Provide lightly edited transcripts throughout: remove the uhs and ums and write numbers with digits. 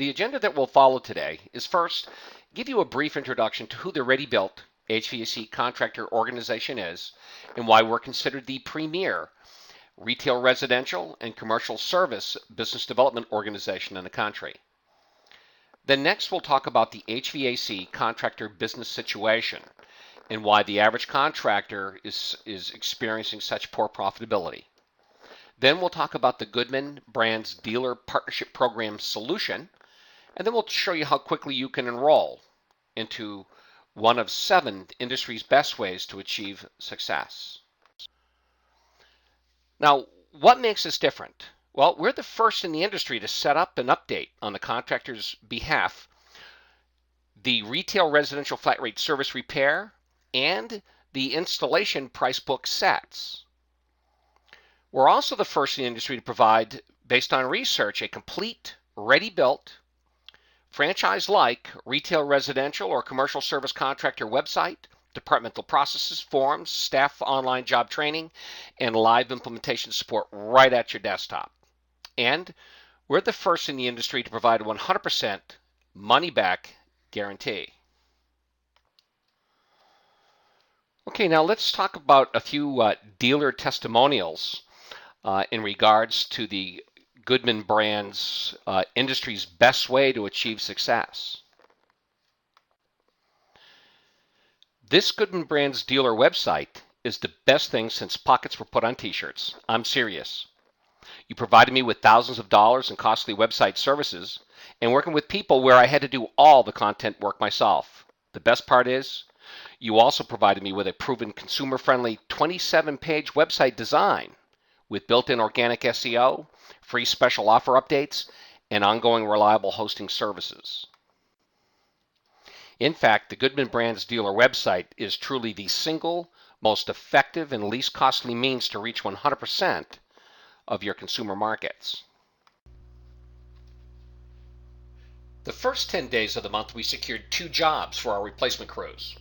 The agenda that we'll follow today is first, give you a brief introduction to who the Ready-Built HVAC contractor organization is and why we're considered the premier retail, residential, and commercial service business development organization in the country. Then next we'll talk about the HVAC contractor business situation and why the average contractor is experiencing such poor profitability. Then we'll talk about the Goodman Brands Dealer Partnership Program solution, and then we'll show you how quickly you can enroll into one of 7 industry's best ways to achieve success. Now, what makes us different? Well, we're the first in the industry to set up and update on the contractor's behalf the retail residential flat rate service repair and the installation price book sets. We're also the first in the industry to provide, based on research, a complete, ready-built, franchise-like retail, residential, or commercial service contractor website, departmental processes, forms, staff online job training, and live implementation support right at your desktop. And we're the first in the industry to provide a 100% money-back guarantee. Okay, now let's talk about a few dealer testimonials in regards to the Goodman Brands industry's best way to achieve success. This Goodman Brands dealer website is the best thing since pockets were put on t-shirts. I'm serious. You provided me with thousands of dollars in costly website services and working with people where I had to do all the content work myself. The best part is, you also provided me with a proven consumer-friendly 27-page website design with built-in organic SEO, free special offer updates, and ongoing reliable hosting services. In fact, the Goodman Brands dealer website is truly the single most effective and least costly means to reach 100% of your consumer markets. The first 10 days of the month, we secured 2 jobs for our replacement crews.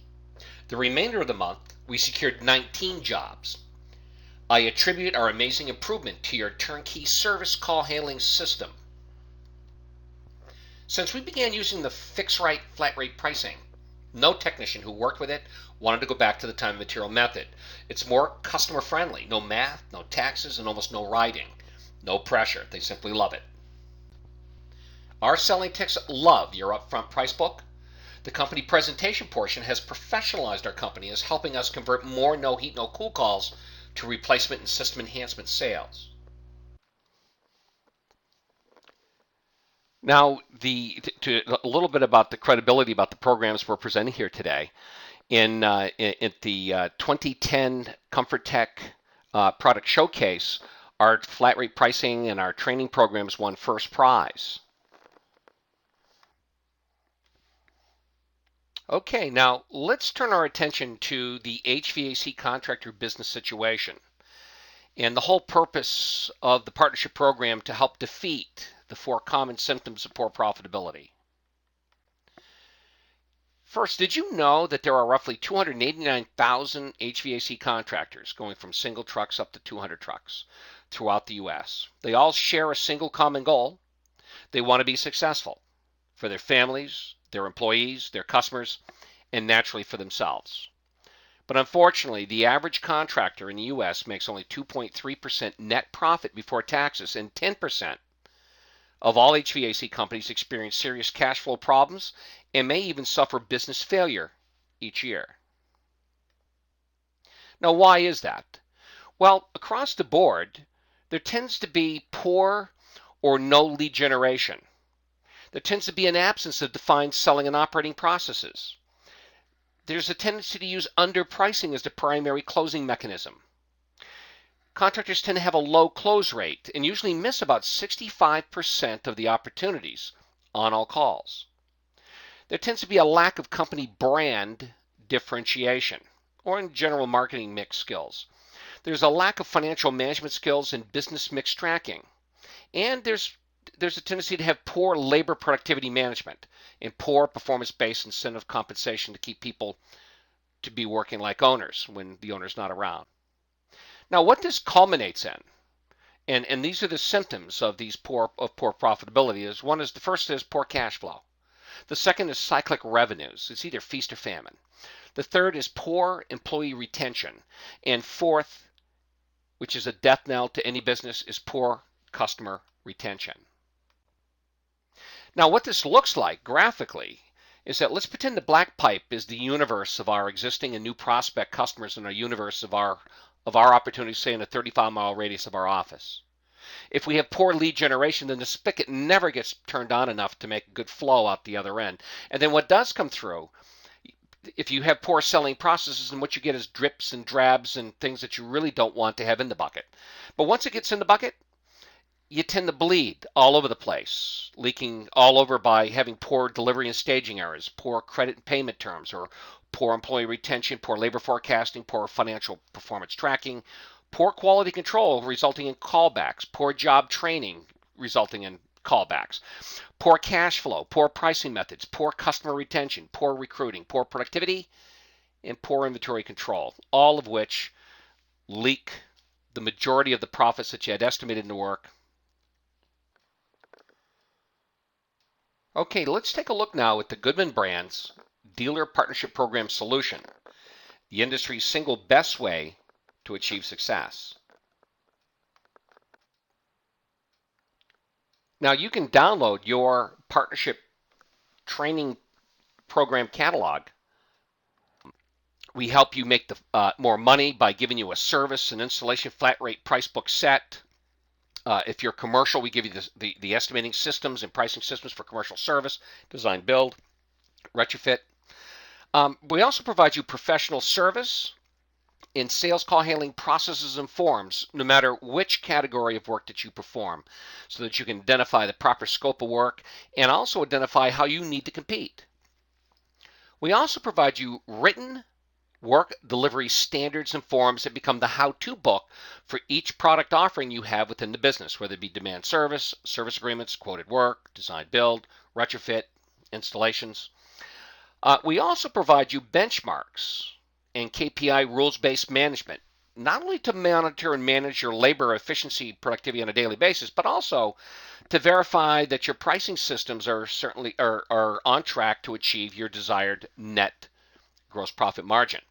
The remainder of the month, we secured 19 jobs. I attribute our amazing improvement to your turnkey service call handling system. Since we began using the fix-right flat rate pricing, no technician who worked with it wanted to go back to the time and material method. It's more customer friendly, no math, no taxes, and almost no writing. No pressure, they simply love it. Our selling techs love your upfront price book. The company presentation portion has professionalized our company as helping us convert more no heat, no cool calls to replacement and system enhancement sales. Now, a little bit about the credibility about the programs we're presenting here today. In the 2010 Comfort Tech product showcase, our flat rate pricing and our training programs won first prize. Okay, now let's turn our attention to the HVAC contractor business situation and the whole purpose of the partnership program to help defeat the 4 common symptoms of poor profitability. First, did you know that there are roughly 289,000 HVAC contractors going from single trucks up to 200 trucks throughout the U.S.? They all share a single common goal. They want to be successful for their families, their employees, their customers, and naturally for themselves. But unfortunately, the average contractor in the U.S. makes only 2.3% net profit before taxes, and 10% of all HVAC companies experience serious cash flow problems and may even suffer business failure each year. Now, why is that? Well, across the board, there tends to be poor or no lead generation. There tends to be an absence of defined selling and operating processes. There's a tendency to use underpricing as the primary closing mechanism. Contractors tend to have a low close rate and usually miss about 65% of the opportunities on all calls. There tends to be a lack of company brand differentiation or in general marketing mix skills. There's a lack of financial management skills and business mix tracking. And there's a tendency to have poor labor productivity management and poor performance-based incentive compensation to keep people to be working like owners when the owner's not around. Now, what this culminates in And these are the symptoms of these poor profitability. The first is poor cash flow. The second is cyclic revenues. It's either feast or famine. The third is poor employee retention. And fourth, which is a death knell to any business, is poor customer retention. Now, what this looks like graphically is that let's pretend the black pipe is the universe of our existing and new prospect customers in our universe of our opportunities, say in a 35-mile radius of our office. If we have poor lead generation, then the spigot never gets turned on enough to make a good flow out the other end. And then what does come through, if you have poor selling processes, then what you get is drips and drabs and things that you really don't want to have in the bucket. But once it gets in the bucket, you tend to bleed all over the place, leaking all over by having poor delivery and staging errors, poor credit and payment terms, or poor employee retention, poor labor forecasting, poor financial performance tracking, poor quality control resulting in callbacks, poor job training resulting in callbacks, poor cash flow, poor pricing methods, poor customer retention, poor recruiting, poor productivity, and poor inventory control, all of which leak the majority of the profits that you had estimated in the work. Okay, let's take a look now at the Goodman Brands Dealer Partnership Program solution, the industry's single best way to achieve success. Now, you can download your partnership training program catalog. We help you make more money by giving you a service and installation flat rate price book set. If you're commercial, we give you the estimating systems and pricing systems for commercial service, design, build, retrofit. We also provide you professional service in sales call handling processes and forms, no matter which category of work that you perform, so that you can identify the proper scope of work and also identify how you need to compete. We also provide you written work delivery standards and forms that become the how-to book for each product offering you have within the business, whether it be demand service, service agreements, quoted work, design build, retrofit, installations. We also provide you benchmarks and KPI rules-based management, not only to monitor and manage your labor efficiency productivity on a daily basis, but also to verify that your pricing systems are on track to achieve your desired net gross profit margin.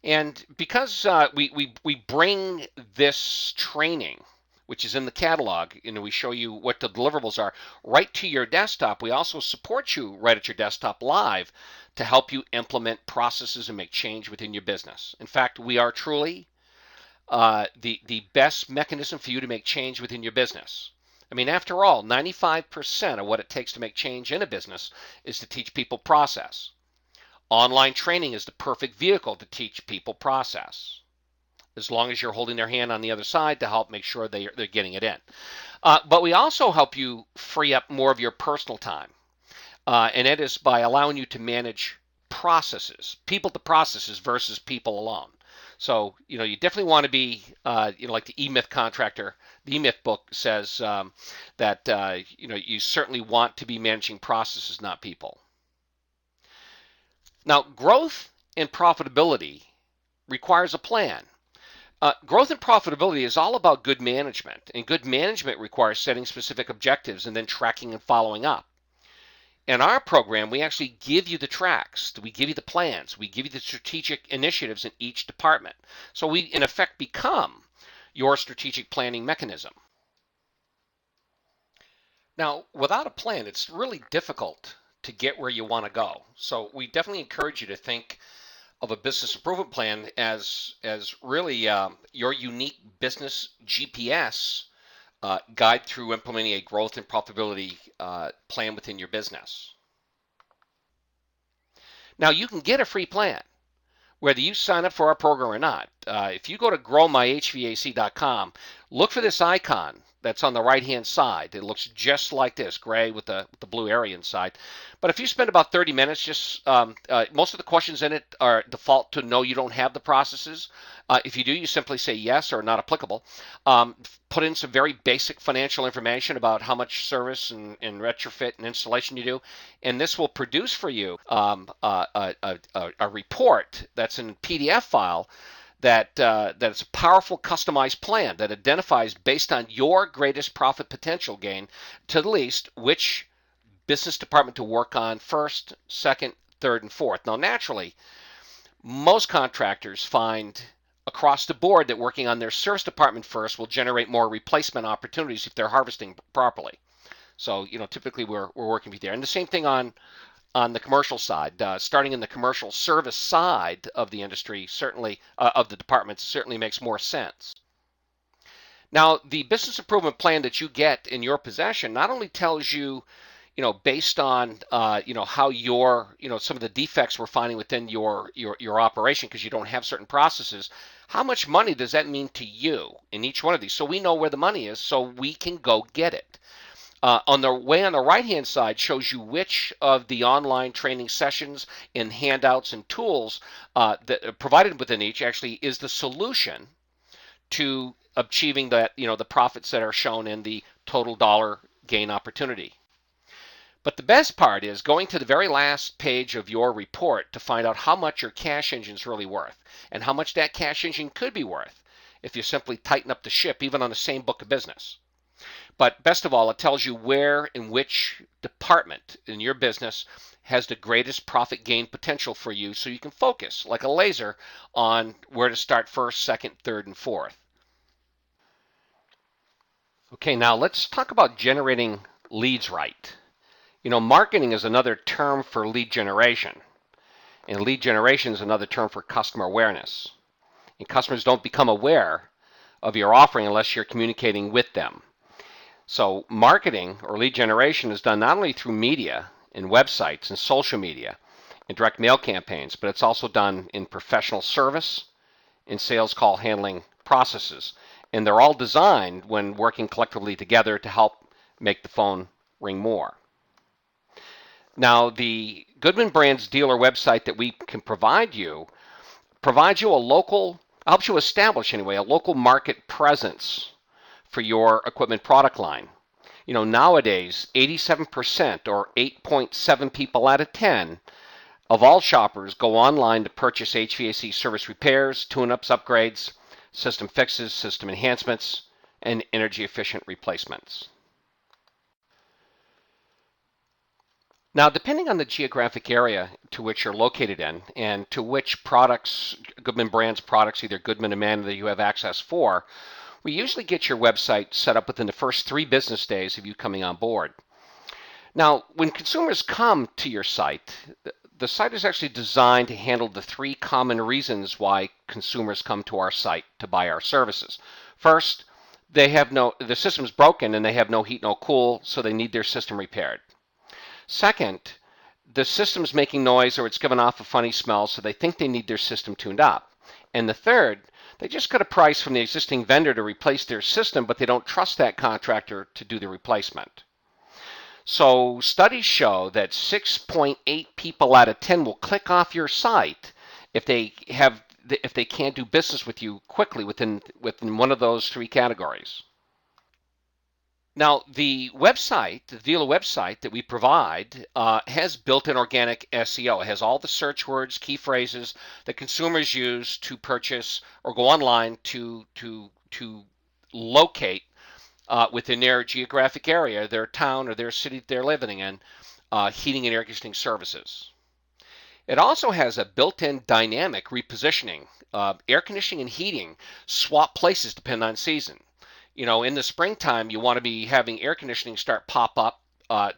And because we bring this training, which is in the catalog, we show you what the deliverables are, right to your desktop. We also support you right at your desktop live to help you implement processes and make change within your business. In fact, we are truly the best mechanism for you to make change within your business. I mean, after all, 95% of what it takes to make change in a business is to teach people process. Online training is the perfect vehicle to teach people process, as long as you're holding their hand on the other side to help make sure they're getting it in. But we also help you free up more of your personal time, and that is by allowing you to manage processes, people to processes versus people alone. So, you definitely want to be, like the E-Myth contractor. The E-Myth book says that, you certainly want to be managing processes, not people. Now, growth and profitability requires a plan. Growth and profitability is all about good management, and good management requires setting specific objectives and then tracking and following up. In our program, we actually give you the tracks, we give you the plans, we give you the strategic initiatives in each department. So we, in effect, become your strategic planning mechanism. Now, without a plan, it's really difficult to get where you want to go. So we definitely encourage you to think of a business improvement plan as really your unique business GPS guide through implementing a growth and profitability plan within your business. Now, you can get a free plan, whether you sign up for our program or not. If you go to growmyhvac.com, look for this icon that's on the right-hand side. It looks just like this, gray with the blue area inside. But if you spend about 30 minutes, just most of the questions in it are default to no, you don't have the processes. If you do, you simply say yes or not applicable. Put in some very basic financial information about how much service and retrofit and installation you do, and this will produce for you a report that's in PDF file that's a powerful customized plan that identifies based on your greatest profit potential gain to the least which business department to work on first, second, third, and fourth. Now, naturally, most contractors find across the board that working on their service department first will generate more replacement opportunities if they're harvesting properly. So, typically we're working with there. And the same thing on the commercial side, starting in the commercial service side of the industry, certainly of the departments, certainly makes more sense. Now, the business improvement plan that you get in your possession not only tells you, based on, how some of the defects we're finding within your operation because you don't have certain processes, how much money does that mean to you in each one of these? So we know where the money is, so we can go get it. On the right-hand side shows you which of the online training sessions and handouts and tools that are provided within each actually is the solution to achieving that, the profits that are shown in the total dollar gain opportunity. But the best part is going to the very last page of your report to find out how much your cash engine is really worth and how much that cash engine could be worth if you simply tighten up the ship, even on the same book of business. But best of all, it tells you where and which department in your business has the greatest profit gain potential for you so you can focus like a laser on where to start first, second, third, and fourth. Okay, now let's talk about generating leads right. Marketing is another term for lead generation, and lead generation is another term for customer awareness. And customers don't become aware of your offering unless you're communicating with them. So marketing or lead generation is done not only through media and websites and social media and direct mail campaigns, but it's also done in professional service and sales call handling processes. And they're all designed when working collectively together to help make the phone ring more. Now, the Goodman Brands dealer website that we can provide you provides you helps you establish anyway, a local market presence for your equipment product line. Nowadays, 87% or 8.7 people out of 10 of all shoppers go online to purchase HVAC service repairs, tune-ups, upgrades, system fixes, system enhancements, and energy efficient replacements. Now, depending on the geographic area to which you're located in and to which products, Goodman Brands products, either Goodman or Man, that you have access for, we usually get your website set up within the first 3 business days of you coming on board. Now, when consumers come to your site, the site is actually designed to handle the 3 common reasons why consumers come to our site to buy our services. First, the system's broken and they have no heat, no cool, so they need their system repaired. Second, the system's making noise or it's giving off a funny smell, so they think they need their system tuned up. And the third, they just got a price from the existing vendor to replace their system, but they don't trust that contractor to do the replacement. So studies show that 6.8 people out of 10 will click off your site if they can't do business with you quickly within one of those 3 categories. Now, the dealer website that we provide has built-in organic SEO. It has all the search words, key phrases that consumers use to purchase or go online to locate within their geographic area, their town or their city that they're living in, heating and air conditioning services. It also has a built-in dynamic repositioning. Air conditioning and heating swap places depending on season. In the springtime, you want to be having air conditioning start pop up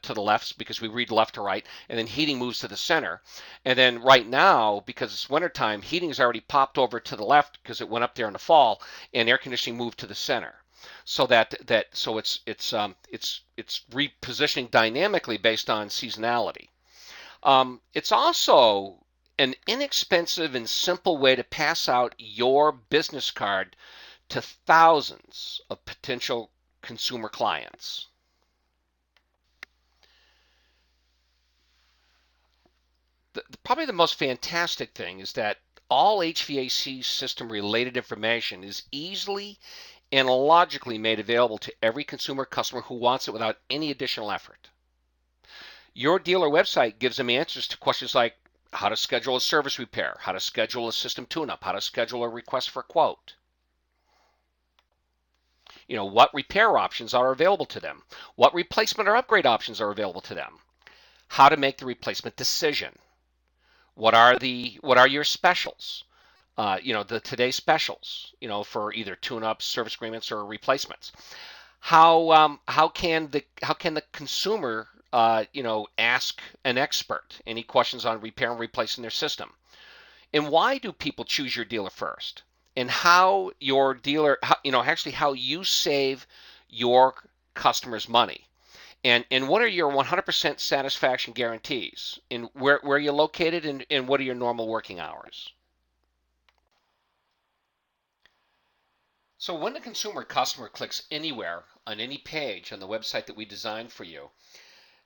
to the left because we read left to right, and then heating moves to the center. And then right now, because it's wintertime, heating is already popped over to the left because it went up there in the fall, and air conditioning moved to the center. So it's repositioning dynamically based on seasonality. It's also an inexpensive and simple way to pass out your business card to thousands of potential consumer clients. Probably the most fantastic thing is that all HVAC system related information is easily and logically made available to every consumer customer who wants it without any additional effort. Your dealer website gives them answers to questions like, how to schedule a service repair, how to schedule a system tune-up, how to schedule a request for quote. What repair options are available to them, what replacement or upgrade options are available to them, how to make the replacement decision, what are your specials, the today's specials, for either tune-ups, service agreements, or replacements. How can the consumer ask an expert any questions on repair and replacing their system? And why do people choose your dealer first? And how your dealer, actually how you save your customers money. And what are your 100% satisfaction guarantees? And where you're located, and what are your normal working hours? So when the consumer customer clicks anywhere on any page on the website that we designed for you,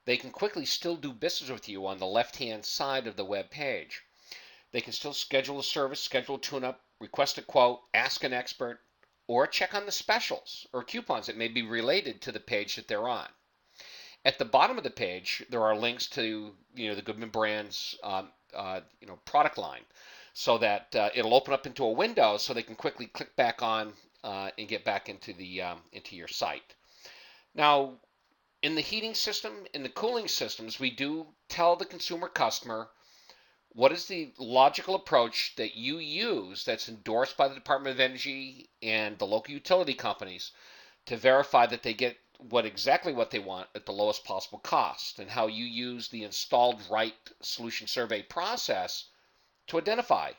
they can quickly still do business with you on the left-hand side of the web page. They can still schedule a service, schedule a tune-up, request a quote, ask an expert, or check on the specials or coupons that may be related to the page that they're on. At the bottom of the page, there are links to the Goodman brand's product line, so that it'll open up into a window so they can quickly click back on and get back into your site. Now, in the heating system, in the cooling systems, we do tell the consumer customer what is the logical approach that you use that's endorsed by the Department of Energy and the local utility companies to verify that they get exactly what they want at the lowest possible cost, and how you use the installed right solution survey process to identify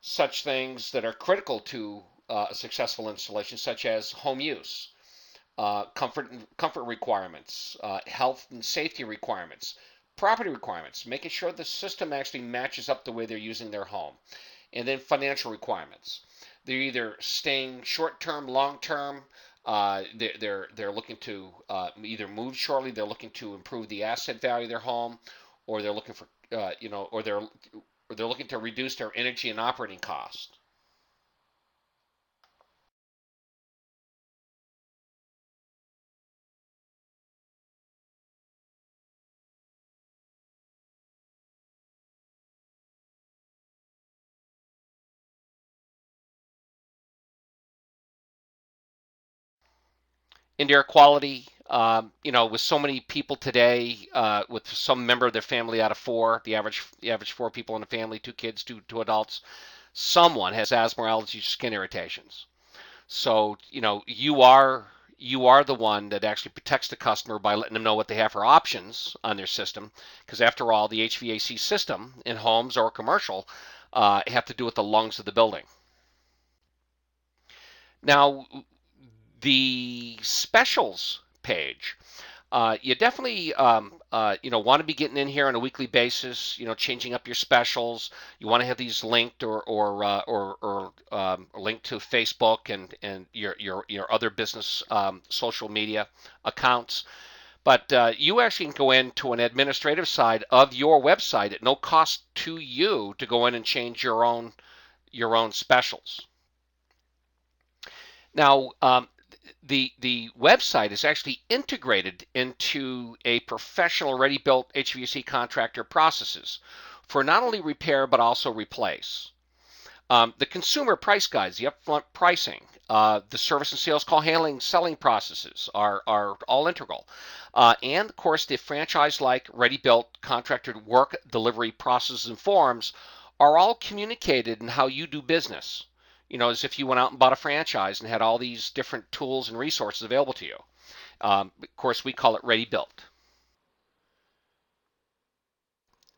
such things that are critical to a successful installation, such as home use, comfort requirements, health and safety requirements, property requirements, making sure the system actually matches up the way they're using their home, and then financial requirements. They're either staying short-term, long-term. They're looking to either move shortly. They're looking to improve the asset value of their home, or they're looking for or they're looking to reduce their energy and operating cost. Indoor quality, with so many people today, with some member of their family out of four, the average four people in a family, two kids, two adults, someone has asthma, allergies, skin irritations. So, you are the one that actually protects the customer by letting them know what they have for options on their system, because after all, the HVAC system in homes or commercial have to do with the lungs of the building. Now, the specials page, you definitely want to be getting in here on a weekly basis. Changing up your specials. You want to have these linked or linked to Facebook and your other business social media accounts. But you actually can go into an administrative side of your website at no cost to you to go in and change your own specials. Now, the website is actually integrated into a professional ready-built HVAC contractor processes for not only repair but also replace. The consumer price guides, the upfront pricing, the service and sales call handling, selling processes are all integral. And of course, the franchise-like ready-built contractor work delivery processes and forms are all communicated in how you do business. As if you went out and bought a franchise and had all these different tools and resources available to you. Of course, we call it ready built.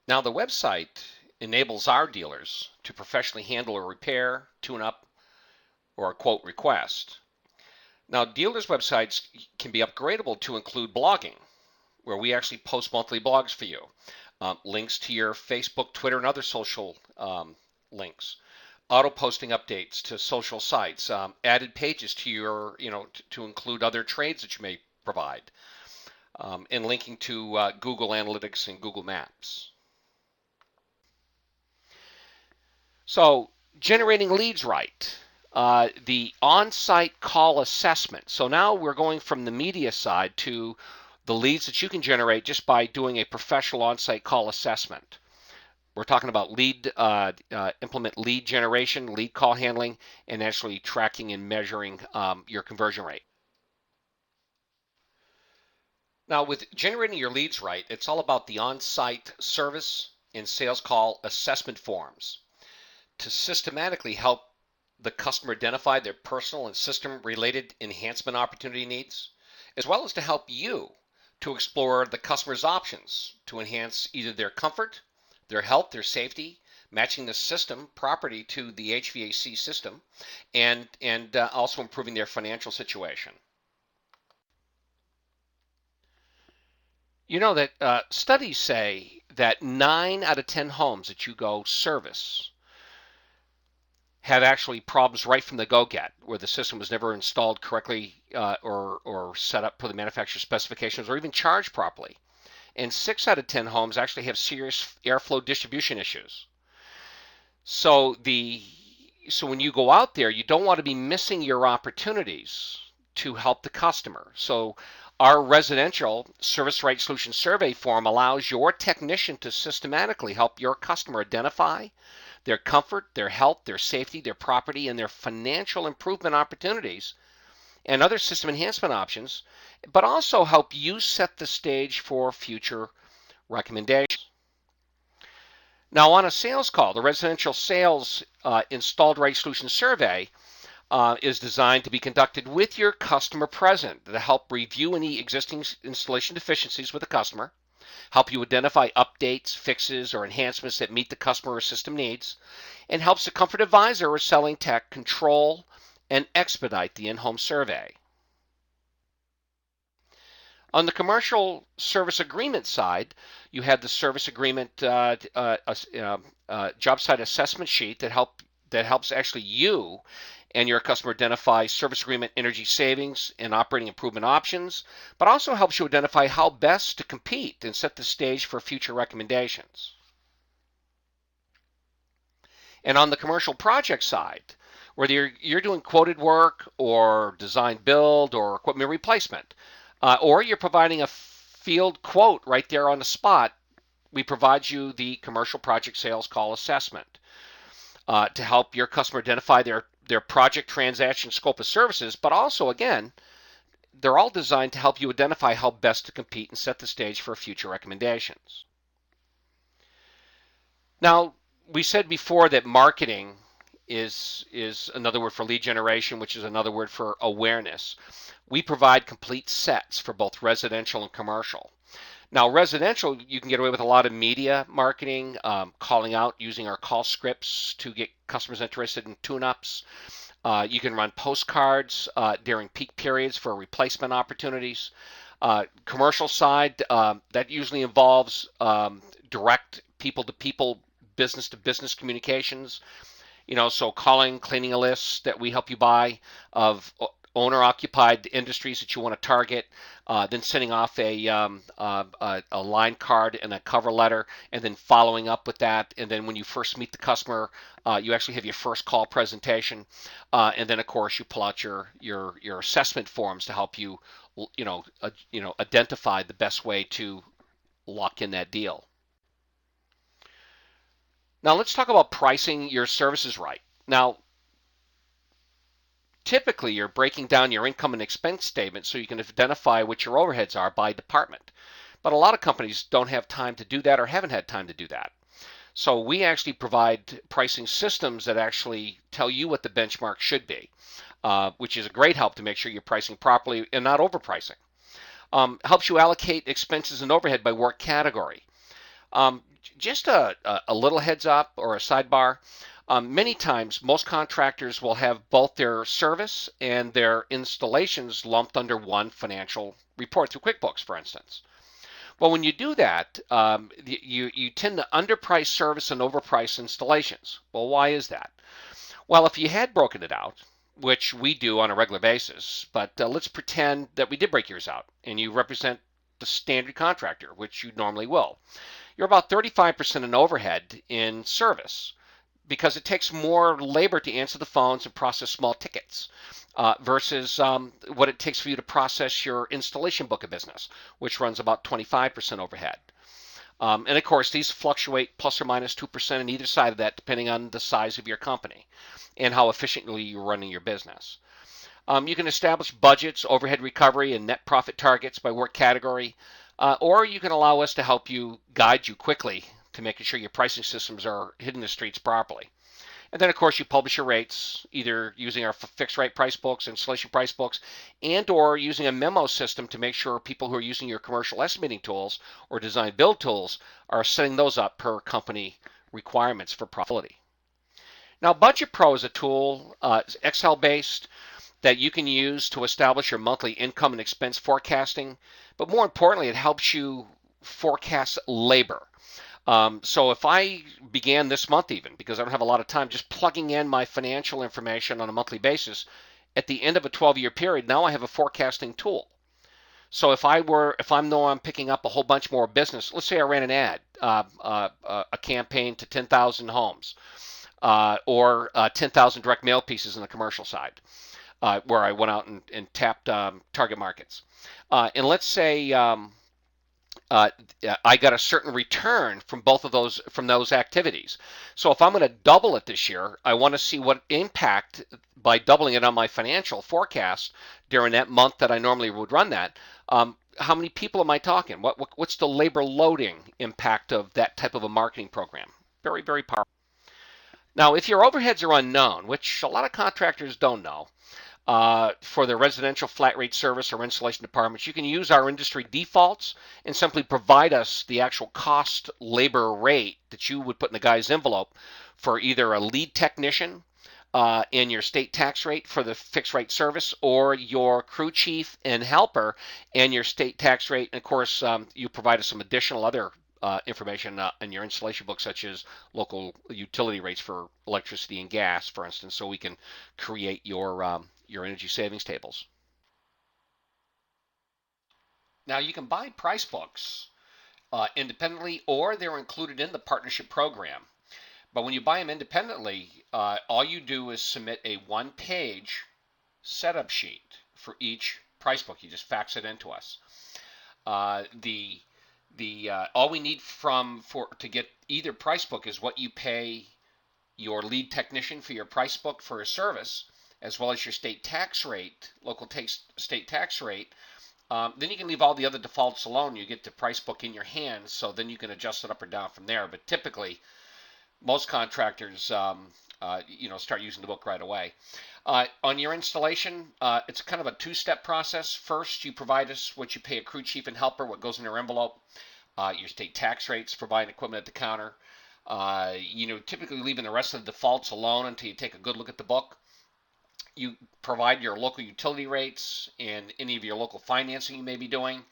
Now, the website enables our dealers to professionally handle a repair, tune up, or a quote request. Now, dealers' websites can be upgradable to include blogging, where we actually post monthly blogs for you, links to your Facebook, Twitter, and other social links. Auto posting updates to social sites, added pages to to include other trades that you may provide, and linking to Google Analytics and Google Maps. So generating leads right. The on-site call assessment. So now we're going from the media side to the leads that you can generate just by doing a professional on-site call assessment. We're talking about implement lead generation, lead call handling, and actually tracking and measuring your conversion rate. Now, with generating your leads right, it's all about the on-site service and sales call assessment forms to systematically help the customer identify their personal and system-related enhancement opportunity needs, as well as to help you to explore the customer's options to enhance either their comfort, their health, their safety, matching the system property to the HVAC system, and also improving their financial situation. You know that studies say that 9 out of 10 homes that you go service have actually problems right from the go-get, where the system was never installed correctly or set up per the manufacturer's specifications or even charged properly. And 6 out of 10 homes actually have serious airflow distribution issues. So when you go out there, you don't want to be missing your opportunities to help the customer. So our residential service right solution survey form allows your technician to systematically help your customer identify their comfort, their health, their safety, their property, and their financial improvement opportunities and other system enhancement options, but also help you set the stage for future recommendations. Now, on a sales call, the residential sales installed right solution survey is designed to be conducted with your customer present to help review any existing installation deficiencies with the customer, help you identify updates, fixes, or enhancements that meet the customer or system needs, and helps the comfort advisor or selling tech control and expedite the in-home survey. On the commercial service agreement side, you have the service agreement job site assessment sheet that helps actually you and your customer identify service agreement energy savings and operating improvement options, but also helps you identify how best to compete and set the stage for future recommendations. And on the commercial project side, whether you're doing quoted work or design build or equipment replacement, or you're providing a field quote right there on the spot, we provide you the commercial project sales call assessment to help your customer identify their project transaction scope of services, but also, again, they're all designed to help you identify how best to compete and set the stage for future recommendations. Now, we said before that marketing is another word for lead generation, which is another word for awareness. We provide complete sets for both residential and commercial. Now, residential, you can get away with a lot of media marketing, calling out using our call scripts to get customers interested in tune-ups. You can run postcards during peak periods for replacement opportunities. Commercial side, that usually involves direct people-to-people, business-to-business communications. So calling, cleaning a list that we help you buy of owner-occupied industries that you want to target, then sending off a line card and a cover letter, and then following up with that. And then when you first meet the customer, you actually have your first call presentation, and then of course you pull out your assessment forms to help you, identify the best way to lock in that deal. Now let's talk about pricing your services right. Now, typically, you're breaking down your income and expense statement so you can identify what your overheads are by department. But a lot of companies don't have time to do that or haven't had time to do that. So we actually provide pricing systems that actually tell you what the benchmark should be, which is a great help to make sure you're pricing properly and not overpricing. Helps you allocate expenses and overhead by work category. Just a little heads up or a sidebar. Many times, most contractors will have both their service and their installations lumped under one financial report through QuickBooks, for instance. Well, when you do that, you tend to underprice service and overprice installations. Well, why is that? Well, if you had broken it out, which we do on a regular basis, but let's pretend that we did break yours out and you represent the standard contractor, which you normally will. You're about 35% in overhead in service, because it takes more labor to answer the phones and process small tickets versus what it takes for you to process your installation book of business, which runs about 25% overhead. And of course, these fluctuate plus or minus 2% on either side of that, depending on the size of your company and how efficiently you're running your business. You can establish budgets, overhead recovery, and net profit targets by work category, or you can allow us to help you guide you quickly to making sure your pricing systems are hitting the streets properly. And then, of course, you publish your rates either using our fixed rate price books, installation price books, and or using a memo system to make sure people who are using your commercial estimating tools or design build tools are setting those up per company requirements for profitability. Now, Budget Pro is a tool, Excel based, that you can use to establish your monthly income and expense forecasting. But more importantly, it helps you forecast labor. So if I began this month even, because I don't have a lot of time, just plugging in my financial information on a monthly basis, at the end of a 12-year period, now I have a forecasting tool. So if I know I'm picking up a whole bunch more business, let's say I ran an ad, a campaign to 10,000 homes, or 10,000 direct mail pieces on the commercial side, where I went out and tapped target markets. And let's say uh, I got a certain return from both of those activities. So if I'm going to double it this year, I want to see what impact by doubling it on my financial forecast during that month that I normally would run that. How many people am I talking? What's the labor loading impact of that type of a marketing program? Very, very powerful. Now, if your overheads are unknown, which a lot of contractors don't know, for their residential flat rate service or installation departments, you can use our industry defaults and simply provide us the actual cost labor rate that you would put in the guy's envelope for either a lead technician and your state tax rate for the fixed rate service, or your crew chief and helper and your state tax rate. And of course, you provide us some additional other information in your installation book, such as local utility rates for electricity and gas, for instance, so we can create your energy savings tables. Now you can buy price books independently, or they're included in the partnership program. But when you buy them independently, all you do is submit a one-page setup sheet for each price book. You just fax it into us. The all we need to get either price book is what you pay your lead technician for your price book for a service, as well as your state tax rate, state tax rate. Then you can leave all the other defaults alone. You get the price book in your hands, so then you can adjust it up or down from there. But typically, most contractors, start using the book right away. On your installation, it's kind of a two-step process. First, you provide us what you pay a crew chief and helper, what goes in their envelope, your state tax rates, providing equipment at the counter. Typically leaving the rest of the defaults alone until you take a good look at the book. You provide your local utility rates and any of your local financing you may be doing.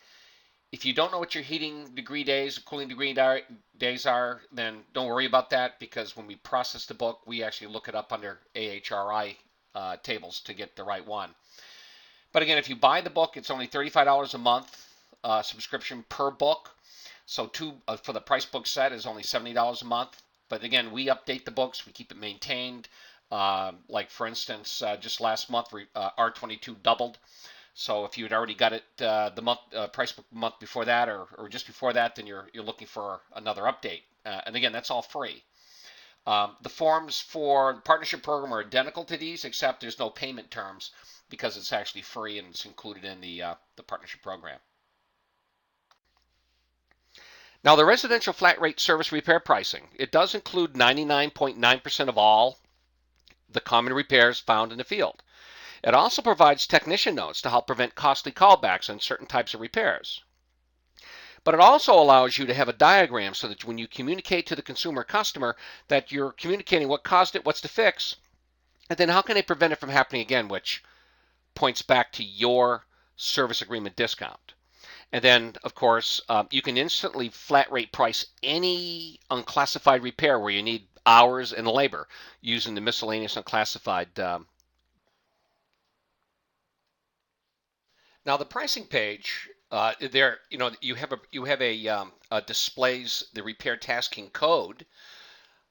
If you don't know what your heating degree days, cooling degree days are, then don't worry about that, because when we process the book, we actually look it up under AHRI tables to get the right one. But again, if you buy the book, it's only $35 a month subscription per book. So for the price book set is only $70 a month. But again, we update the books, we keep it maintained. Like for instance, just last month, R22 doubled. So if you had already got it the month price book month before that, or just before that, then you're looking for another update. And again, that's all free. The forms for the partnership program are identical to these, except there's no payment terms because it's actually free and it's included in the partnership program. Now, the residential flat rate service repair pricing, it does include 99.9% of all the common repairs found in the field. It also provides technician notes to help prevent costly callbacks on certain types of repairs. But it also allows you to have a diagram so that when you communicate to the consumer customer, that you're communicating what caused it, what's to fix, and then how can they prevent it from happening again, which points back to your service agreement discount. And then, of course, you can instantly flat rate price any unclassified repair where you need hours and labor using the miscellaneous unclassified. Now, the pricing page there, you have a displays the repair tasking code.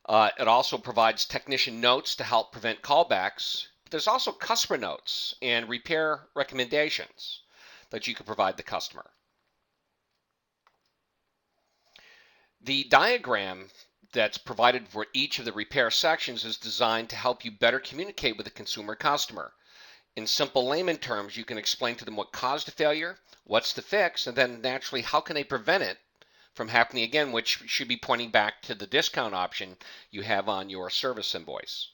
It also provides technician notes to help prevent callbacks. But there's also customer notes and repair recommendations that you can provide the customer. The diagram that's provided for each of the repair sections is designed to help you better communicate with the consumer customer. In simple layman terms, you can explain to them what caused the failure, what's the fix, and then naturally how can they prevent it from happening again, which should be pointing back to the discount option you have on your service invoice.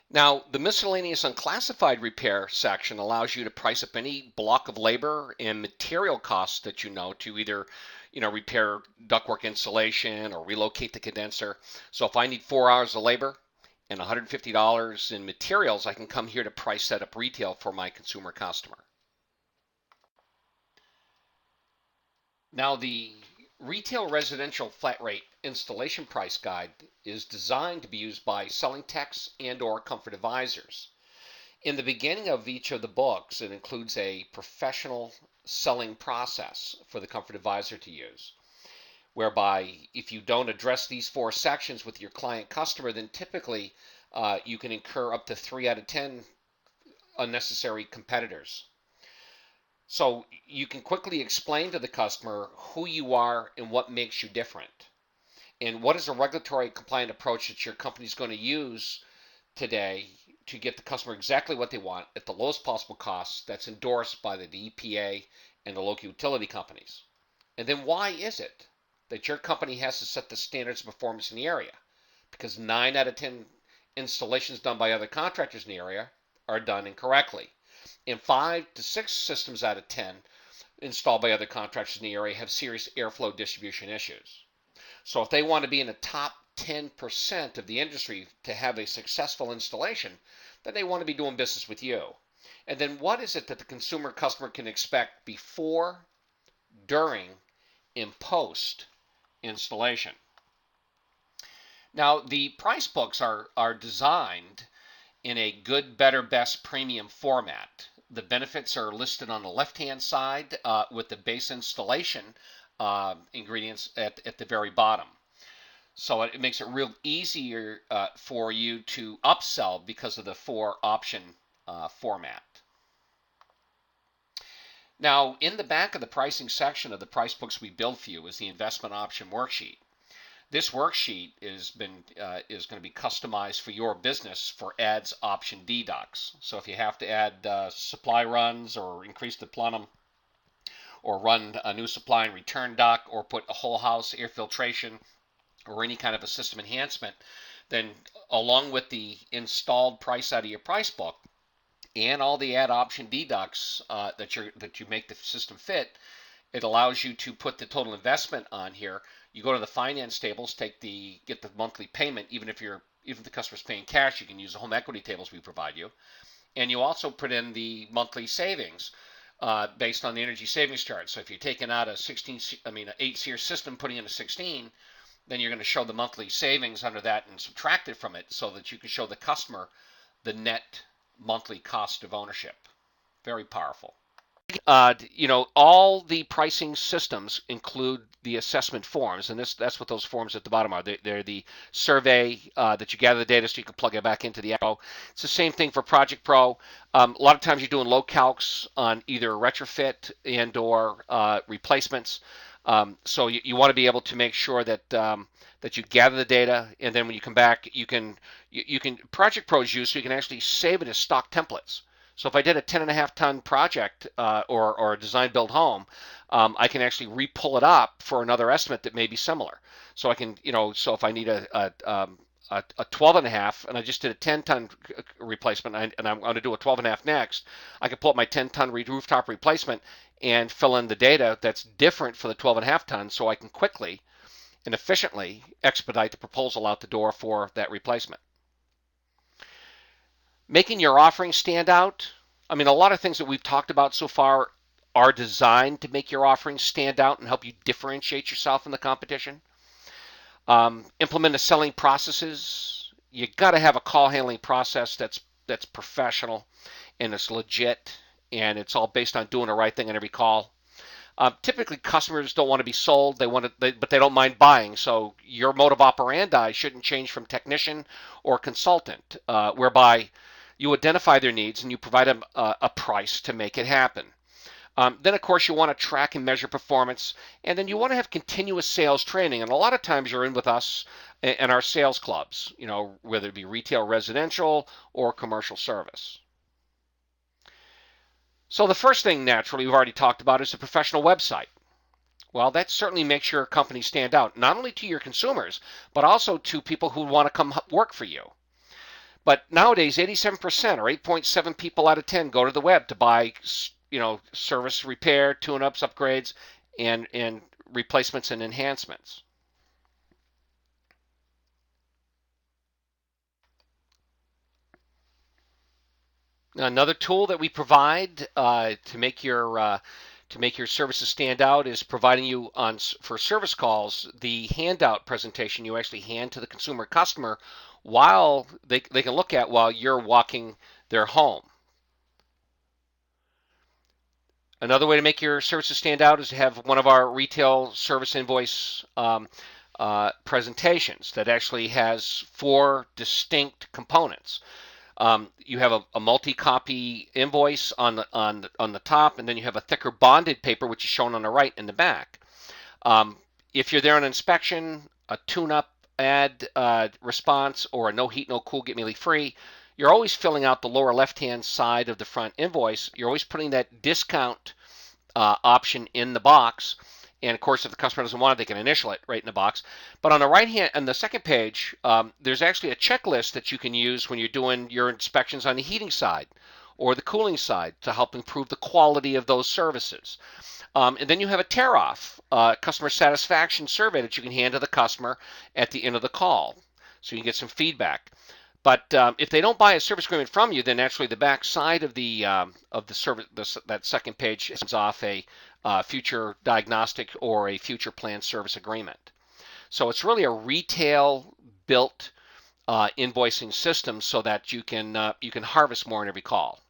Now, the miscellaneous unclassified repair section allows you to price up any block of labor and material costs that you know to either, repair ductwork insulation or relocate the condenser. So if I need 4 hours of labor and $150 in materials, I can come here to price that up retail for my consumer customer. Now, the Retail Residential Flat Rate Installation Price Guide is designed to be used by selling techs and/or comfort advisors. In the beginning of each of the books, it includes a professional selling process for the comfort advisor to use, whereby if you don't address these 4 sections with your client customer, then typically you can incur up to 3 out of 10 unnecessary competitors. So you can quickly explain to the customer who you are and what makes you different. And what is a regulatory compliant approach that your company is going to use today to get the customer exactly what they want at the lowest possible cost that's endorsed by the EPA and the local utility companies. And then why is it that your company has to set the standards of performance in the area? Because 9 out of 10 installations done by other contractors in the area are done incorrectly. And 5 to 6 systems out of 10 installed by other contractors in the area have serious airflow distribution issues. So if they want to be in the top 10% of the industry to have a successful installation, then they want to be doing business with you. And then what is it that the consumer customer can expect before, during, and post installation? Now, the price books are designed in a good, better, best premium format. The benefits are listed on the left-hand side with the base installation ingredients at the very bottom. So it makes it real easier for you to upsell because of the 4 option format. Now, in the back of the pricing section of the price books we build for you is the investment option worksheet. This worksheet is going to be customized for your business for adds, option deducts. So if you have to add supply runs or increase the plenum or run a new supply and return duct or put a whole house air filtration or any kind of a system enhancement, then along with the installed price out of your price book and all the add option deducts that you make the system fit, it allows you to put the total investment on here. You go to the finance tables, get the monthly payment. Even if the customer's paying cash, you can use the home equity tables we provide you, and you also put in the monthly savings based on the energy savings chart. So if you're taking out an 8-SEER system, putting in a 16, then you're going to show the monthly savings under that and subtract it from it, so that you can show the customer the net monthly cost of ownership. Very powerful. All the pricing systems include the assessment forms, and that's what those forms at the bottom are. They're the survey that you gather the data so you can plug it back into the Pro. It's the same thing for Project Pro. A lot of times you're doing low calcs on either retrofit and or replacements. So you want to be able to make sure that that you gather the data, and then when you come back, you can Project Pro is used so you can actually save it as stock templates. So if I did a 10.5 ton project or a design build home, I can actually re-pull it up for another estimate that may be similar. So I can, so if I need a 12.5 and I just did a 10 ton replacement and I'm going to do a 12.5 next, I can pull up my 10 ton rooftop replacement and fill in the data that's different for the 12.5 tons, so I can quickly and efficiently expedite the proposal out the door for that replacement. Making your offering stand out. I mean, a lot of things that we've talked about so far are designed to make your offering stand out and help you differentiate yourself in the competition. Implement the selling processes. You got to have a call handling process that's professional and it's legit and it's all based on doing the right thing on every call. Typically, customers don't want to be sold, but they don't mind buying. So your mode of operandi shouldn't change from technician or consultant, whereby you identify their needs and you provide them a price to make it happen. Then, of course, you want to track and measure performance, and then you want to have continuous sales training. And a lot of times you're in with us and our sales clubs, whether it be retail, residential, or commercial service. So the first thing, naturally, we've already talked about is a professional website. Well, that certainly makes your company stand out, not only to your consumers, but also to people who want to come work for you. But nowadays, 87% or 8.7 people out of 10 go to the web to buy, service repair, tune-ups, upgrades, and replacements and enhancements. Another tool that we provide to make your services stand out is providing you for service calls the handout presentation you actually hand to the consumer customer while they can look at while you're walking their home. Another way to make your services stand out is to have one of our retail service invoice presentations that actually has 4 distinct components. You have a multi-copy invoice on the top, and then you have a thicker bonded paper, which is shown on the right in the back. If you're there on inspection, a tune-up, add response, or a no heat, no cool, get mealy free, you're always filling out the lower left-hand side of the front invoice. You're always putting that discount option in the box. And of course, if the customer doesn't want it, they can initial it right in the box. But on the right hand, on the second page, there's actually a checklist that you can use when you're doing your inspections on the heating side or the cooling side to help improve the quality of those services. And then you have a tear-off customer satisfaction survey that you can hand to the customer at the end of the call, so you can get some feedback. But if they don't buy a service agreement from you, then actually the back side of the service, that second page sends off a future diagnostic or a future planned service agreement. So it's really a retail built invoicing system so that you can harvest more in every call.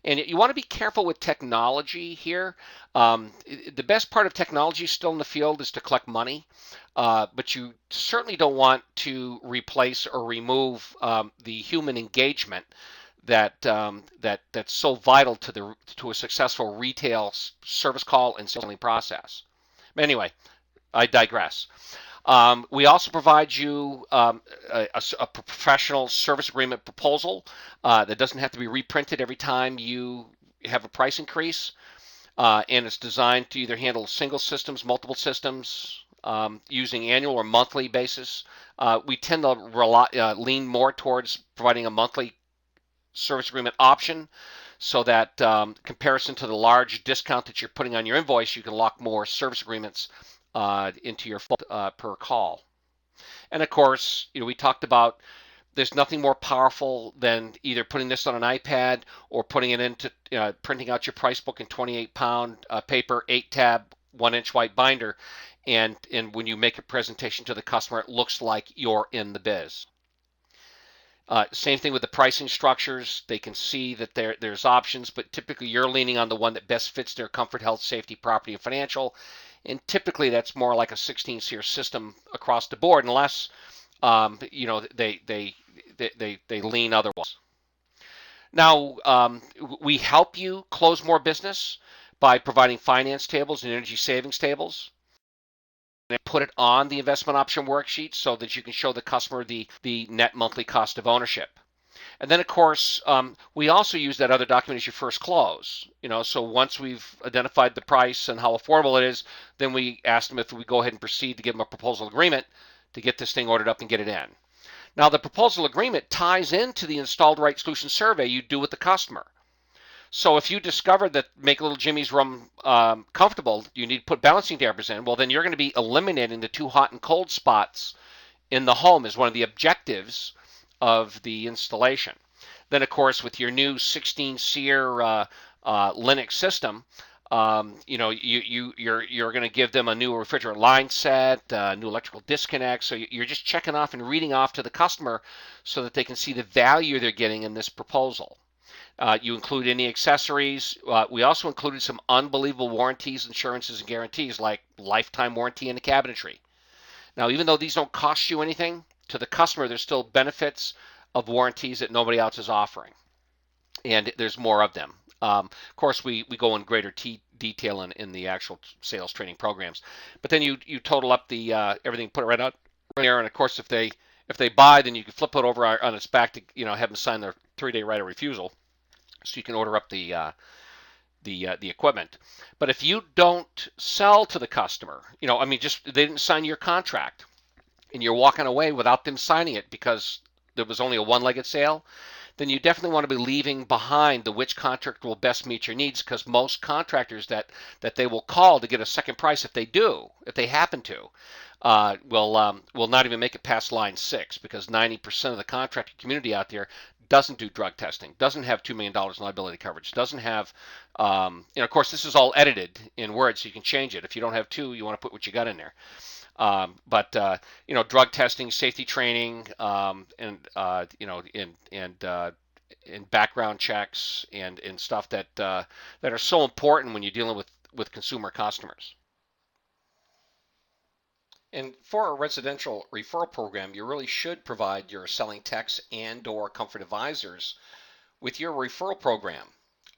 And you want to be careful with technology here. The best part of technology still in the field is to collect money, but you certainly don't want to replace or remove the human engagement that's so vital to a successful retail service call and selling process. But anyway, I digress. We also provide you a professional service agreement proposal that doesn't have to be reprinted every time you have a price increase, and it's designed to either handle single systems, multiple systems, using annual or monthly basis. We tend to lean more towards providing a monthly service agreement option so that comparison to the large discount that you're putting on your invoice, you can lock more service agreements into your per call. And of course, we talked about there's nothing more powerful than either putting this on an iPad or putting it into printing out your price book in 28-pound paper, 8-tab, 1-inch white binder, and when you make a presentation to the customer, it looks like you're in the biz. Same thing with the pricing structures. They can see that there's options, but typically you're leaning on the one that best fits their comfort, health, safety, property, and financial. And typically that's more like a 16-SEER system across the board, unless they lean otherwise. Now, we help you close more business by providing finance tables and energy savings tables. And put it on the investment option worksheet so that you can show the customer the net monthly cost of ownership. And then, of course, we also use that other document as your first close. So once we've identified the price and how affordable it is, then we ask them if we go ahead and proceed to give them a proposal agreement to get this thing ordered up and get it in. Now, the proposal agreement ties into the installed right solution survey you do with the customer. So if you discover that make little Jimmy's room comfortable, you need to put balancing dampers in, well, then you're going to be eliminating the too hot and cold spots in the home as one of the objectives of the installation. Then, of course, with your new 16-SEER Linux system, you're going to give them a new refrigerant line set, new electrical disconnect. So you're just checking off and reading off to the customer so that they can see the value they're getting in this proposal. You include any accessories. We also included some unbelievable warranties, insurances, and guarantees like lifetime warranty in the cabinetry. Now, even though these don't cost you anything, to the customer, there's still benefits of warranties that nobody else is offering. And there's more of them. Of course, we go in greater detail in the actual sales training programs. But then you total up the everything, put it right out right there, and of course if they buy, then you can flip it over on its back to have them sign their 3-day right of refusal, so you can order up the equipment. But if you don't sell to the customer, I mean, just they didn't sign your contract, and you're walking away without them signing it because there was only a one-legged sale, then you definitely want to be leaving behind the which contractor will best meet your needs, because most contractors that they will call to get a second price, if they happen to, will not even make it past line 6, because 90% of the contractor community out there doesn't do drug testing, doesn't have $2 million in liability coverage, doesn't have, of course, this is all edited in Word, so you can change it. If you don't have 2, you want to put what you got in there. But drug testing, safety training, and background checks and stuff that are so important when you're dealing with consumer customers. And for a residential referral program, you really should provide your selling techs and/or comfort advisors with your referral program.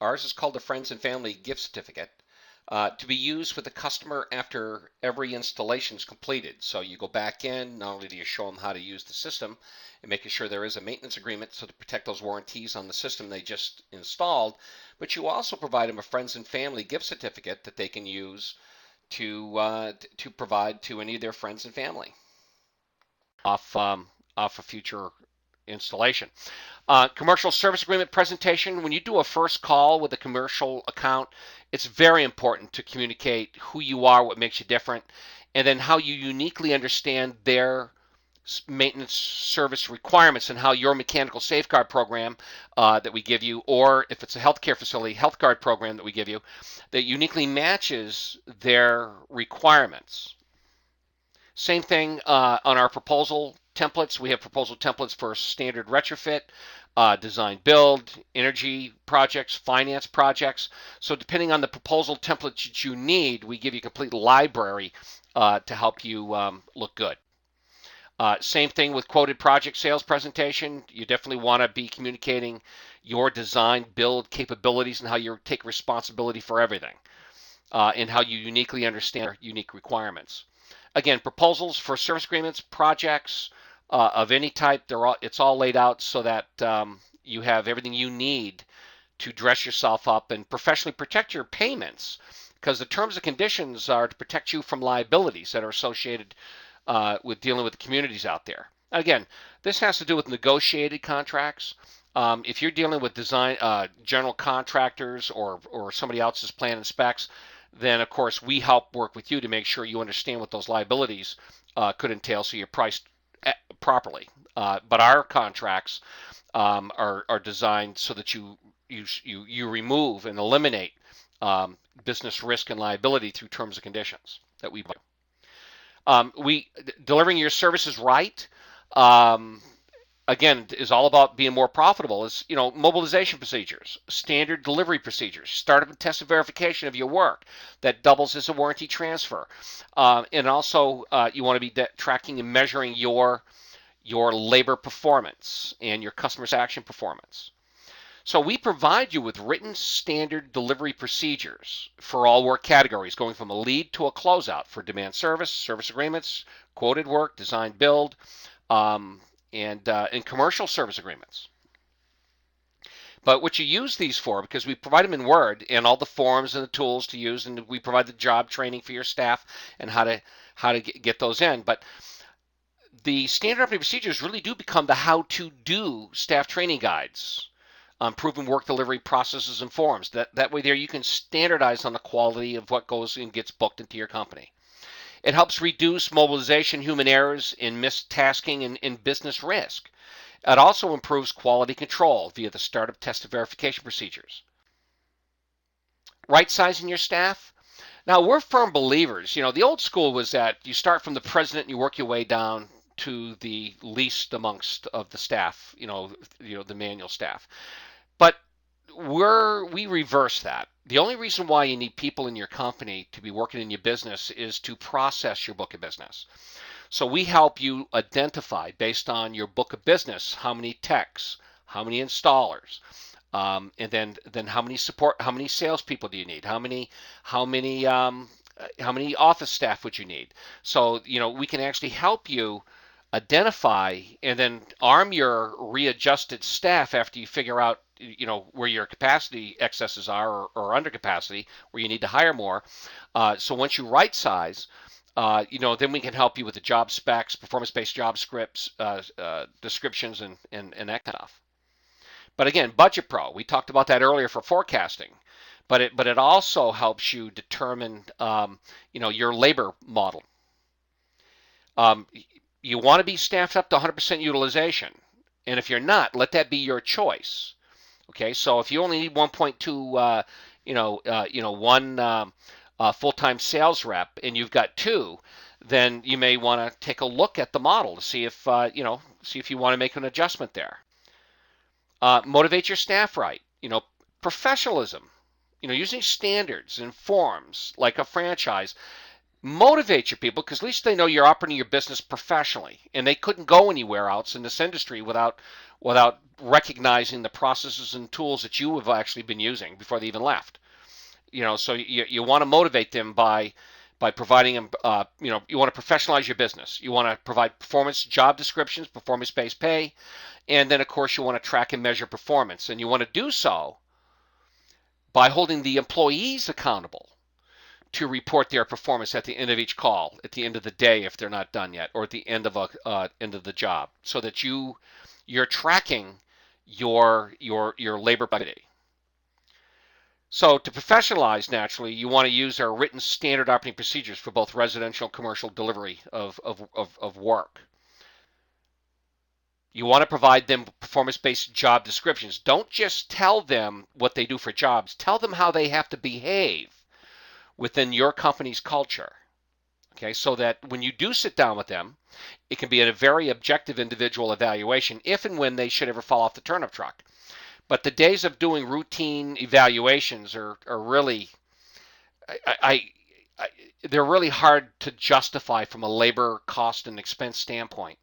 Ours is called the Friends and Family Gift Certificate, to be used with the customer after every installation is completed. So you go back in, not only do you show them how to use the system and making sure there is a maintenance agreement so to protect those warranties on the system they just installed, but you also provide them a Friends and Family Gift Certificate that they can use to provide to any of their friends and family off a future installation. Commercial service agreement presentation. When you do a first call with a commercial account, it's very important to communicate who you are, what makes you different, and then how you uniquely understand their maintenance service requirements and how your mechanical safeguard program that we give you, or if it's a healthcare facility, health guard program that we give you, that uniquely matches their requirements. Same thing on our proposal templates. We have proposal templates for standard retrofit, design build, energy projects, finance projects. So depending on the proposal template that you need, we give you a complete library to help you look good. Same thing with quoted project sales presentation. You definitely want to be communicating your design build capabilities and how you take responsibility for everything, and how you uniquely understand your unique requirements. Again, proposals for service agreements, projects of any type, it's all laid out so that you have everything you need to dress yourself up and professionally protect your payments, because the terms and conditions are to protect you from liabilities that are associated with dealing with the communities out there. Again, this has to do with negotiated contracts. If you're dealing with design, general contractors or somebody else's plan and specs, then of course we help work with you to make sure you understand what those liabilities could entail, so you're priced properly. But our contracts are designed so that you remove and eliminate business risk and liability through terms and conditions that we do. Delivering your services right, again, is all about being more profitable. Is mobilization procedures, standard delivery procedures, startup and test and verification of your work that doubles as a warranty transfer, and also you want to be tracking and measuring your labor performance and your customer satisfaction performance. So we provide you with written standard delivery procedures for all work categories, going from a lead to a closeout for demand service, service agreements, quoted work, design build, and commercial service agreements. But what you use these for, because we provide them in Word and all the forms and the tools to use, and we provide the job training for your staff and how to get those in. But the standard operating procedures really do become the how-to-do staff training guides. Proven work delivery processes and forms. That way there you can standardize on the quality of what goes and gets booked into your company. It helps reduce mobilization, human errors, and missed tasking and business risk. It also improves quality control via the startup test and verification procedures. Right sizing your staff. Now we're firm believers. The old school was that you start from the president and you work your way down to the least amongst of the staff, the manual staff. But we reverse that. The only reason why you need people in your company to be working in your business is to process your book of business. So we help you identify, based on your book of business, how many techs, how many installers, And then how many salespeople do you need? How many how many office staff would you need? So we can actually help you identify and then arm your readjusted staff after you figure out where your capacity excesses are, or under capacity where you need to hire more. So once you right size, then we can help you with the job specs, performance-based job scripts, descriptions, and that kind of stuff. But again, Budget Pro, we talked about that earlier for forecasting, but it also helps you determine your labor model. Um, you want to be staffed up to 100% utilization, and if you're not, let that be your choice. Okay, so if you only need 1.2, one full-time sales rep, and you've got two, then you may want to take a look at the model to see if you want to make an adjustment there. Motivate your staff right. Professionalism. Using standards and forms like a franchise. Motivate your people because at least they know you're operating your business professionally, and they couldn't go anywhere else in this industry without recognizing the processes and tools that you have actually been using before they even left. So you want to motivate them by providing them. You want to professionalize your business. You want to provide performance job descriptions, performance-based pay, and then of course you want to track and measure performance, and you want to do so by holding the employees accountable to report their performance at the end of each call, at the end of the day if they're not done yet, or at the end of end of the job, so that you're tracking your labor budget. So to professionalize, naturally, you want to use our written standard operating procedures for both residential and commercial delivery of work. You want to provide them performance-based job descriptions. Don't just tell them what they do for jobs. Tell them how they have to behave within your company's culture. Okay, so that when you do sit down with them, it can be a very objective individual evaluation if and when they should ever fall off the turnip truck. But the days of doing routine evaluations are really, they're really hard to justify from a labor cost and expense standpoint.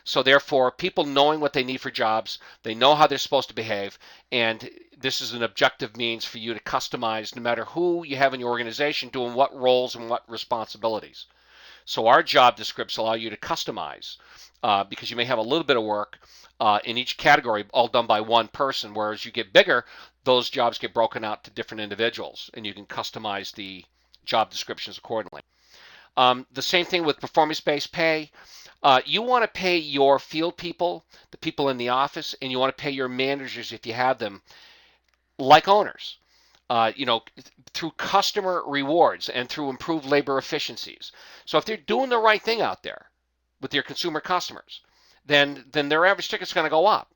So therefore, people knowing what they need for jobs, they know how they're supposed to behave, and this is an objective means for you to customize no matter who you have in your organization doing what roles and what responsibilities. So our job descriptions allow you to customize because you may have a little bit of work in each category all done by one person, whereas you get bigger, those jobs get broken out to different individuals, and you can customize the job descriptions accordingly. The same thing with performance-based pay. You want to pay your field people, the people in the office, and you want to pay your managers if you have them, like owners. Through customer rewards and through improved labor efficiencies. So if they're doing the right thing out there with your consumer customers, then their average ticket's going to go up.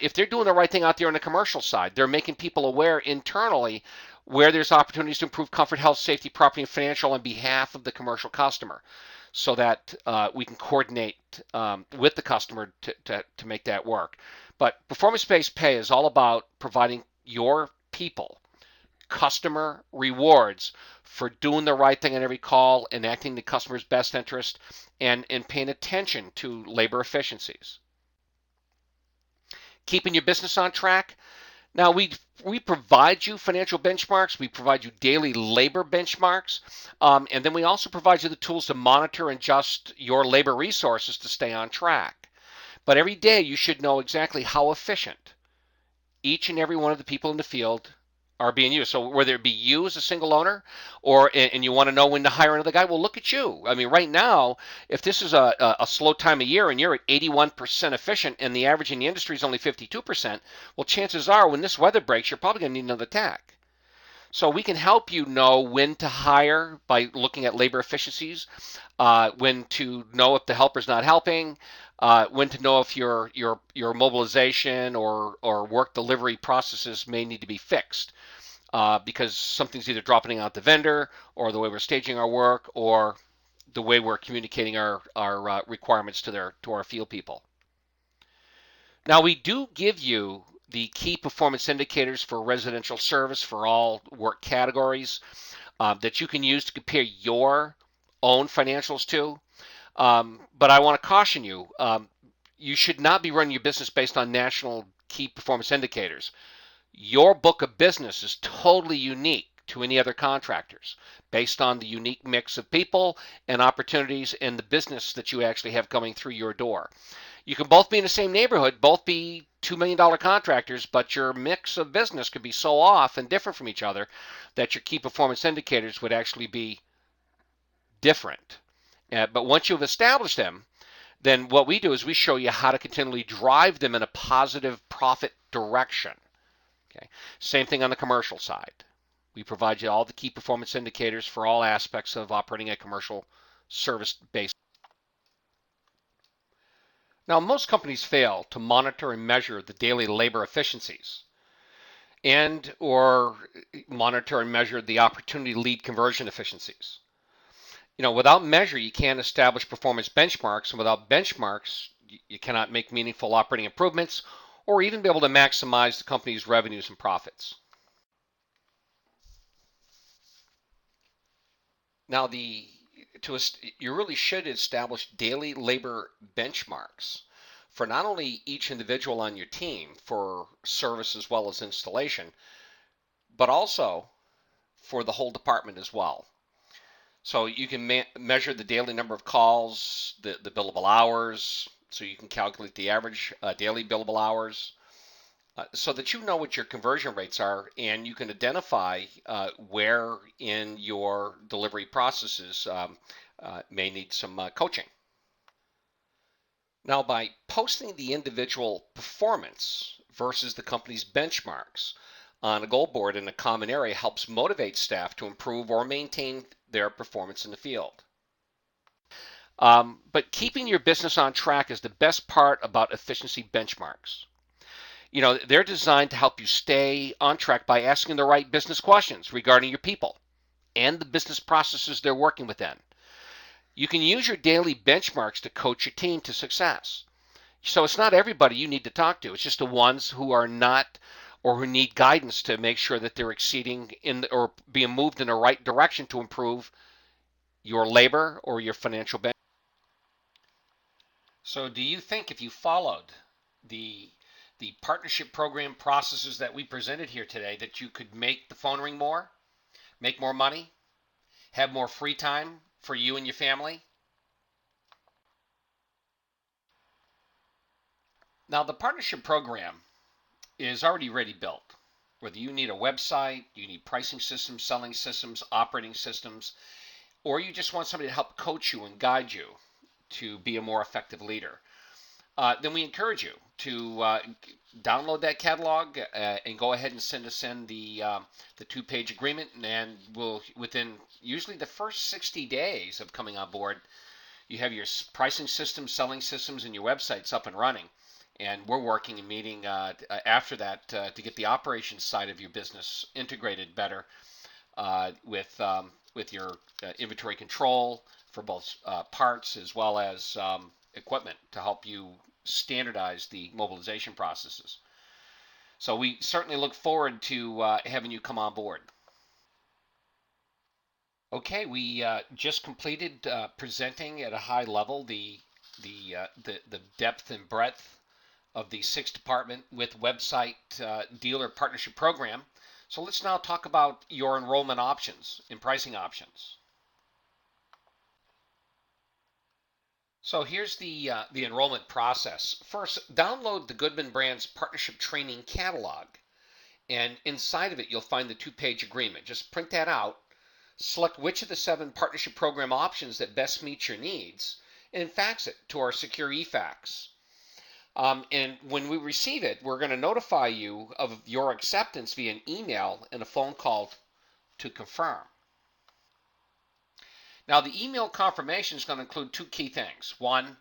If they're doing the right thing out there on the commercial side, they're making people aware internally where there's opportunities to improve comfort, health, safety, property, and financial on behalf of the commercial customer, so that we can coordinate with the customer to make that work. But performance-based pay is all about providing your people customer rewards for doing the right thing on every call and acting in the customer's best interest and paying attention to labor efficiencies. Keeping your business on track. Now, we provide you financial benchmarks. We provide you daily labor benchmarks. And then we also provide you the tools to monitor and adjust your labor resources to stay on track. But every day you should know exactly how efficient each and every one of the people in the field are being used. So whether it be you as a single owner and you want to know when to hire another guy, well, look at you. I mean, right now, if this is a slow time of year and you're at 81% efficient and the average in the industry is only 52%, well, chances are when this weather breaks, you're probably going to need another tack. So we can help you know when to hire by looking at labor efficiencies, when to know if the helper's not helping, when to know if your mobilization or work delivery processes may need to be fixed because something's either dropping out the vendor or the way we're staging our work or the way we're communicating our requirements to our field people. Now we do give you the key performance indicators for residential service for all work categories that you can use to compare your own financials to. But I want to caution you, you should not be running your business based on national key performance indicators. Your book of business is totally unique to any other contractors based on the unique mix of people and opportunities and the business that you actually have coming through your door. You can both be in the same neighborhood, both be $2 million contractors, but your mix of business could be so off and different from each other that your key performance indicators would actually be different. But once you've established them, then what we do is we show you how to continually drive them in a positive profit direction. Okay. Same thing on the commercial side. We provide you all the key performance indicators for all aspects of operating a commercial service-based. Now, most companies fail to monitor and measure the daily labor efficiencies and or monitor and measure the opportunity lead conversion efficiencies. Without measure, you can't establish performance benchmarks, and without benchmarks, you cannot make meaningful operating improvements or even be able to maximize the company's revenues and profits. Now, you really should establish daily labor benchmarks for not only each individual on your team for service as well as installation, but also for the whole department as well. So you can measure the daily number of calls, the billable hours, so you can calculate the average daily billable hours, so that you know what your conversion rates are and you can identify where in your delivery processes may need some coaching. Now, by posting the individual performance versus the company's benchmarks on a goal board in a common area helps motivate staff to improve or maintain their performance in the field. But keeping your business on track is the best part about efficiency benchmarks. They're designed to help you stay on track by asking the right business questions regarding your people and the business processes they're working within. You can use your daily benchmarks to coach your team to success. So it's not everybody you need to talk to. It's just the ones who are not or who need guidance to make sure that they're exceeding or being moved in the right direction to improve your labor or your financial benefit. So do you think if you followed the partnership program processes that we presented here today that you could make the phone ring more, make more money, have more free time for you and your family? Now, the partnership program is already ready built. Whether you need a website, you need pricing systems, selling systems, operating systems, or you just want somebody to help coach you and guide you to be a more effective leader, then we encourage you to download that catalog and go ahead and send us in the 2-page agreement, and we'll, within usually the first 60 days of coming on board, you have your pricing systems, selling systems, and your websites up and running. And we're working and meeting after that to get the operations side of your business integrated better with your inventory control for both parts as well as equipment to help you standardize the mobilization processes. So we certainly look forward to having you come on board. Okay, we just completed presenting at a high level the depth and breadth of the 6-department with website dealer partnership program. So let's now talk about your enrollment options and pricing options. So here's the enrollment process. First, download the Goodman Brand's Partnership Training Catalog, and inside of it you'll find the 2-page agreement. Just print that out, select which of the 7 partnership program options that best meet your needs, and fax it to our secure eFax. And when we receive it, we're going to notify you of your acceptance via an email and a phone call to confirm. Now, the email confirmation is going to include 2 key things. One,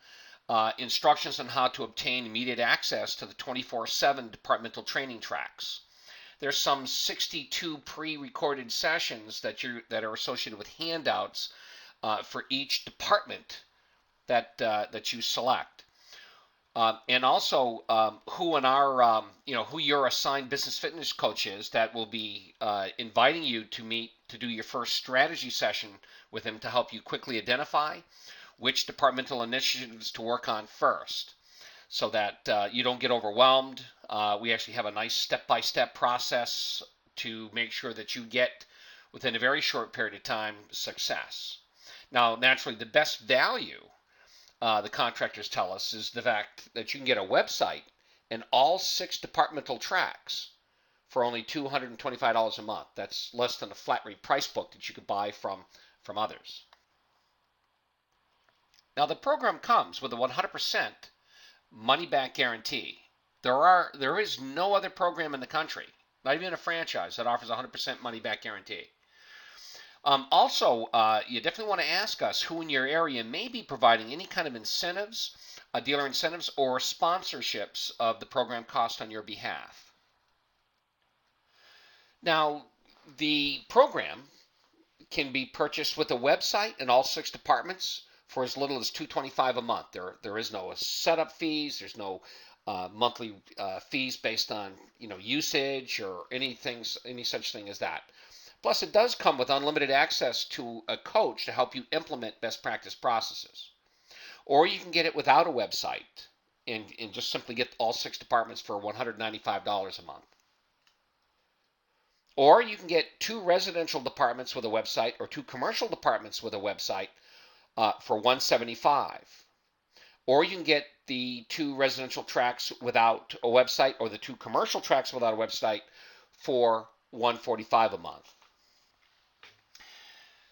instructions on how to obtain immediate access to the 24/7 departmental training tracks. There's some 62 pre-recorded sessions that are associated with handouts for each department that you select. And also who your assigned business fitness coach is that will be inviting you to meet to do your first strategy session with him to help you quickly identify which departmental initiatives to work on first, so that you don't get overwhelmed We actually have a nice step-by-step process to make sure that you get, within a very short period of time, success. Now, naturally, the best value, the contractors tell us, is the fact that you can get a website and all 6 departmental tracks for only $225 a month. That's less than a flat rate price book that you could buy from others. Now, the program comes with a 100% money back guarantee. There is no other program in the country, not even a franchise, that offers a 100% money back guarantee. Also, you definitely want to ask us who in your area may be providing any kind of incentives, dealer incentives, or sponsorships of the program cost on your behalf. Now, the program can be purchased with a website and all 6 departments for as little as $225 a month. There is no setup fees. There's no monthly fees based on usage or any such thing as that. Plus, it does come with unlimited access to a coach to help you implement best practice processes. Or you can get it without a website and just simply get all 6 departments for $195 a month. Or you can get 2 residential departments with a website or 2 commercial departments with a website for $175. Or you can get the 2 residential tracks without a website or the 2 commercial tracks without a website for $145 a month.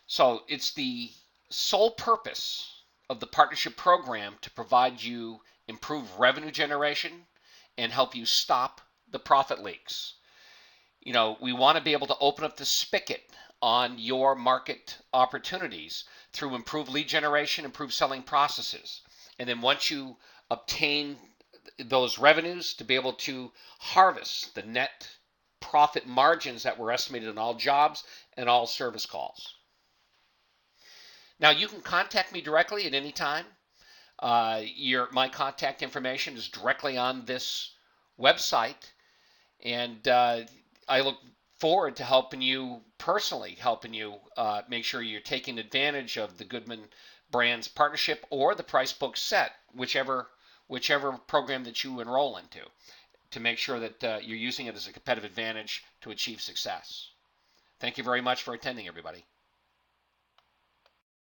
So it's the sole purpose of the partnership program to provide you improved revenue generation and help you stop the profit leaks. We want to be able to open up the spigot on your market opportunities through improved lead generation, improved selling processes. And then once you obtain those revenues, to be able to harvest the net profit margins that were estimated on all jobs and all service calls. Now, you can contact me directly at any time. My contact information is directly on this website, and I look forward to helping you make sure you're taking advantage of the Goodman Brands partnership or the price book set, whichever program that you enroll into, to make sure that you're using it as a competitive advantage to achieve success. Thank you very much for attending, everybody.